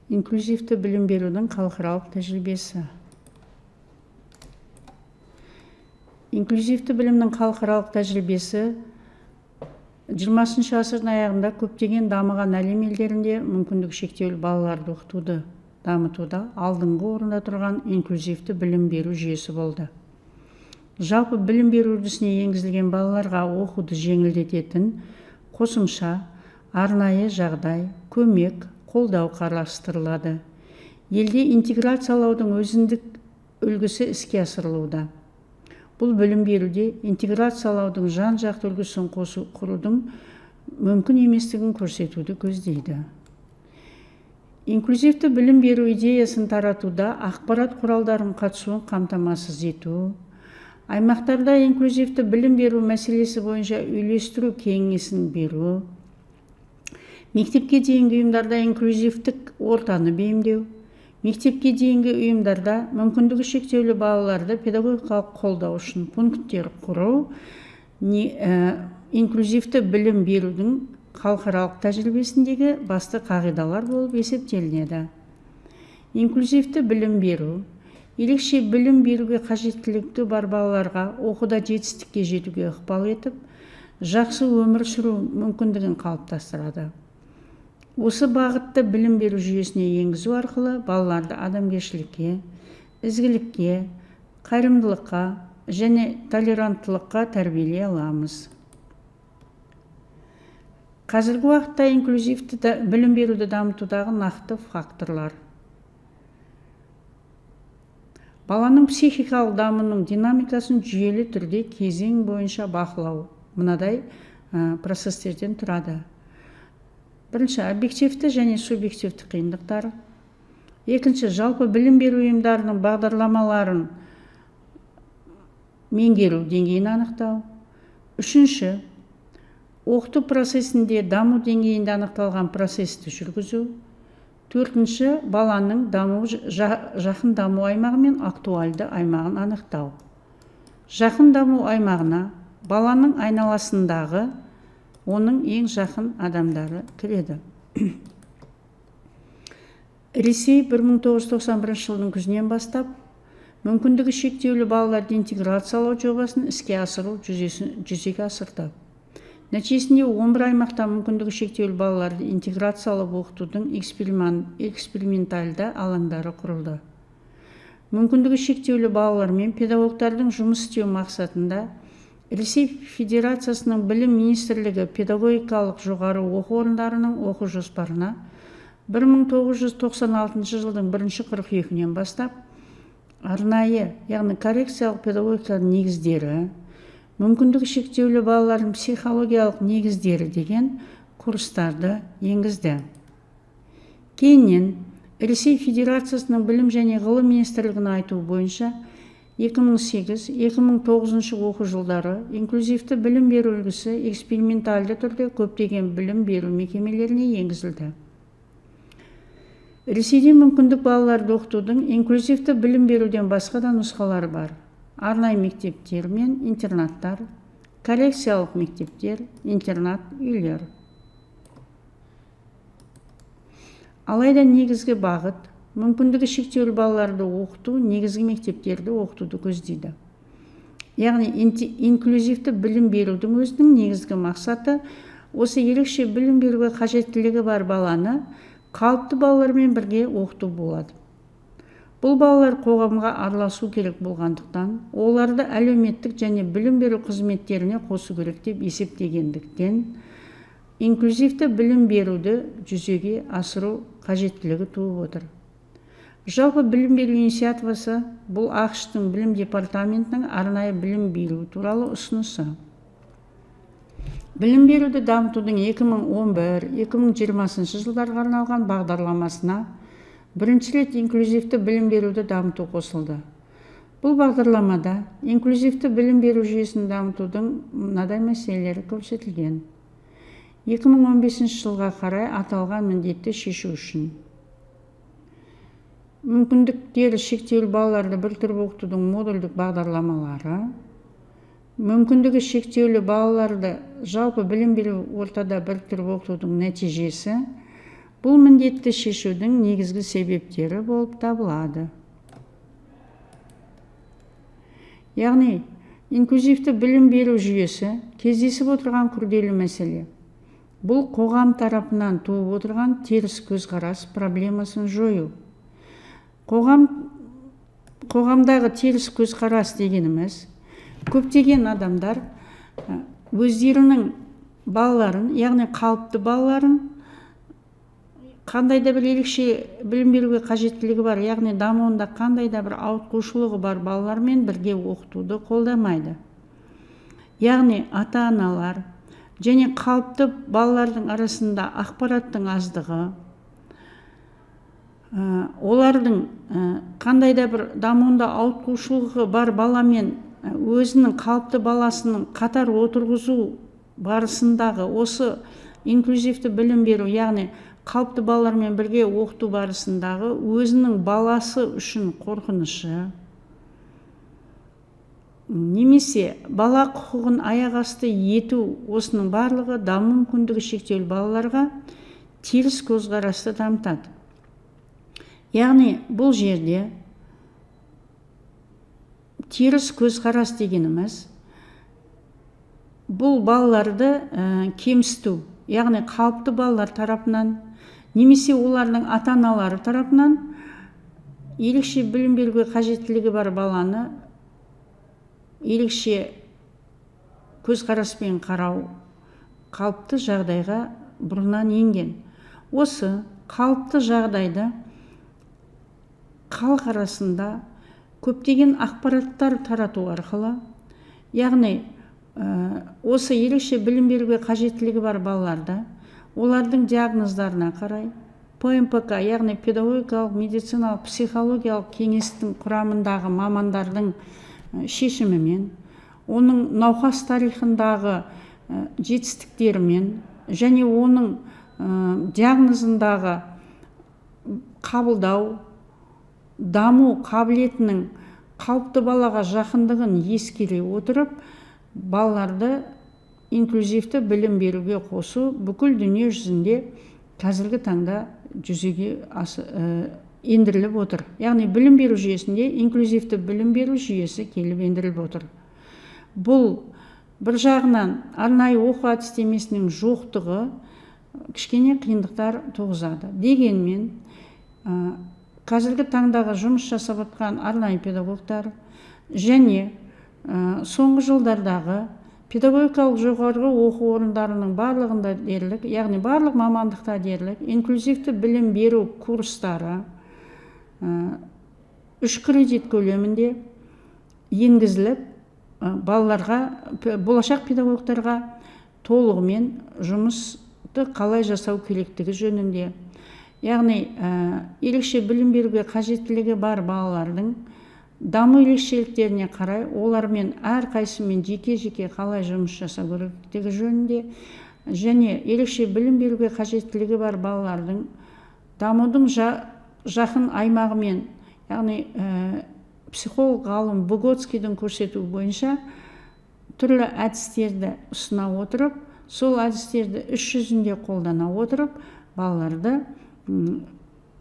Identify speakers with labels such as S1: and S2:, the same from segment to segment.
S1: Инклюзивті білім берудің халықаралық тәжірибесі. Инклюзивті білімнің халықаралық тәжірибесі 20 ғасырдың аяғында көптеген дамыған әлем елдерінде мүмкіндігі шектеулі балаларды оқытуды дамытуда алдыңғы орында тұрған инклюзивті білім беру жүйесі болды. Жалпы білім беру үрдісіне енгізілген балаларға оқуды жеңілдететін қосымша, арнайы жағдай, көмек, қолдау қарастырылады. Елде интеграциялаудың өзіндік үлгісі іске асырылуда. Бұл білім беруде интеграциялаудың жан-жақты үлгісін құрудың мүмкін еместігін көрсетуді көздейді. Инклюзивті білім беру идеясын таратуда ақпарат құралдарын қатысуын қамтамасыз ету, аймақтарда инклюзивті білім беру мәселесі бойынша үйлестіру кеңесін беру, мектепке дейінгі ұйымдарда инклюзивтік ортаны бейімдеу, мектепке дейінгі ұйымдарда мүмкіндігі шектеулі балаларды педагогикалық қолдау үшін пункттер құру, инклюзивті білім берудің халықаралық тәжірибесіндегі басты қағидалар болып есептелінеді. Инклюзивті білім беру ерекше білім беруге қажеттілігі бар балаларға оқуда жетістікке жетуге ықпал етіп, жақсы өмір сүру мүмкіндігін қалыптастырады. Осы бағытты білім беру жүйесіне енгізу арқылы балаларды адамгершілікке, ізгілікке, қайырымдылыққа және толеранттылыққа тәрбиелей аламыз. Қазіргі уақытта инклюзивті білім беруді дамытудағы нақты факторлар. Баланың психикалық дамуының динамикасын жүйелі түрде кезең бойынша бақылау мынадай процестерден тұрады. Бірінші, объективті және субъективті қиындықтар. Екінші, жалпы білім беру ұйымдарының бағдарламаларын меңгеру деңгейін анықтау. Үшінші, оқыту процесінде даму деңгейінде анықталған процесті жүргізу. Төртінші, баланың жақын даму аймағы мен актуальды аймағын анықтау. Жақын даму аймағына баланың айналасындағы оның ең жақын адамдары кіреді. Ресей 1991 жылдың күзінен бастап мүмкіндігі шектеулі балаларды интеграциялау жобасын іске асыру жүзеге асырды. Нәтижесінде 11 аймақта мүмкіндігі шектеулі балаларды интеграциялап оқытудың экспериментальды алаңдары құрылды. Мүмкіндігі шектеулі балалар мен педагогтардың жұмыс істеу мақсатында Ресей Федерациясының білім министрлігі педагогикалық жоғары оқу орындарының оқу жоспарына 1996 жылдың 1 қыркүйегінен бастап арнайы, яғни коррекциялық педагогика негіздері, мүмкіндігі шектеулі балалардың психологиялық негіздері деген курстарды енгізді. Кейіннен Ресей Федерациясының білім және ғылым министрлігінің айтуы бойынша 2008-2009 оқу жылдары инклюзивті білім беру үлгісі экспериментальды түрде көптеген білім беру мекемелеріне енгізілді. Ресейде мүмкіндік балаларды оқытудың инклюзивті білім беруден басқа да нұсқалары бар. Арнайы мектептер мен интернаттар, коррекциялық мектептер, интернат үйлер. Алайда негізгі бағыт мүмкіндігі шектеулі балаларды оқыту негізгі мектептерді оқытуды көздейді. Яғни инклюзивті білім берудің өзінің негізгі мақсаты осы ерекше білім беруге қажеттілігі бар баланы қалыпты балалармен бірге оқыту болады. Бұл балалар қоғамға араласу керек болғандықтан, оларды әлеуметтік және білім беру қызметтеріне қосу керек деп есептегендіктен, инклюзивті білім беруді жүзеге асыру қажеттілігі туып отыр. Жалпы білім беру инициативасы бұл ақш-тың білім департаментінің арнайы білім беру туралы ұсынысы. Білім беруді дамытудың 2011-2020 жылдарға арналған бағдарламасына бірінші рет инклюзивті білім беруді дамыту қосылды. Бұл бағдарламада инклюзивті білім беру жүйесін дамытудың мынадай мәселелері көрсетілген. 2015 жылға қарай аталған міндетті шешу үшін мүмкіндіктері шектеулі балаларды біріктіріп оқытудың модульдік бағдарламалары, мүмкіндігі шектеулі балаларды жалпы білім беру ортада біріктіріп оқытудың нәтижесі, бұл міндетті шешудің негізгі себептері болып табылады. Яғни, инклюзивті білім беру жүйесі кездесіп отырған күрделі мәселе. Бұл қоғам тарапынан туып отырған теріс көзқарас проблемасын жою. Қоғамдағы теріс көзқарас дегеніміз, көптеген адамдар өздерінің балаларын, яғни қалыпты балаларын, қандай да бір ерекше білім беруге қажеттілігі бар, яғни дамуында қандай да бір ауытқушылығы бар балалармен бірге оқытуды қолдамайды. Яғни ата-аналар және қалыпты балалардың арасында ақпараттың аздығы, олардың қандай да бір дамуында ауытқушылығы бар баламен өзінің қалыпты баласының қатар отырғызу барысындағы осы инклюзивті білім беру, яғни қалыпты балалармен бірге оқыту барысындағы өзінің баласы үшін қорқынышы, немесе бала құқығын аяқ асты ету, осының барлығы даму мүмкіндігі шектеулі балаларға теріс көзқарасты дамытады. Яғни бұл жерде теріс көзқарас дегеніміз бұл балаларды кемсіту, яғни қалыпты балалар тарапынан немесе олардың ата-аналары тарапынан ерекше білім беруге қажеттілігі бар баланы ерекше көзқараспен қарау қалыпты жағдайға бұрыннан енген. Осы қалыпты жағдайды халық арасында көптеген ақпараттар тарату арқылы, яғни осы ерекше білім беруге қажеттілігі бар балаларды олардың диагноздарына қарай ПМПК, яғни педагогикалық, медициналық, психологиялық кеңестің құрамындағы мамандардың шешімімен, оның науқас тарихындағы жетістіктерімен және оның диагнозындағы қабылдау, даму қабілетінің қалыпты балаға жақындығын ескере отырып, балаларды инклюзивті білім беруге қосу бүкіл дүние жүзінде қазіргі таңда жүзеге ендіріліп отыр. Яғни білім беру жүйесінде инклюзивті білім беру жүйесі келіп ендіріліп отыр. Бұл бір жағынан арнайы оқу әдістемесінің жоқтығы кішкене қиындықтар туғызады. Дегенмен, қазіргі таңдағы жұмыс жасап жатқан арнайы педагогтар және соңғы жылдардағы педагогикалық жоғарғы оқу орындарының барлығында дерлік, яғни барлық мамандықта дерлік, инклюзивті білім беру курстары 3 кредит көлемінде енгізіліп, балаларға, болашақ педагогтарға толығымен жұмысты қалай жасау керектігі жөнінде, яғни ерекше білім беруге қажеттілігі бар балалардың даму ерекшеліктеріне қарай олармен әрқайсымен жеке-жеке қалай жұмыс жасау керектігі жөнінде және ерекше білім беруге қажеттілігі бар балалардың дамудың жақын аймағымен, яғни психолог ғалым Выгодскийдің көрсетуі бойынша түрлі әдістерді ұсына отырып, сол әдістерді іс жүзінде қолдана отырып, балаларды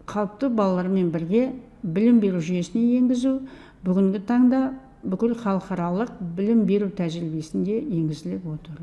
S1: қалыпты балалармен бірге білім беру жүйесіне енгізу бүгінгі таңда бүкіл халықаралық білім беру тәжірибесінде енгізіліп отыр.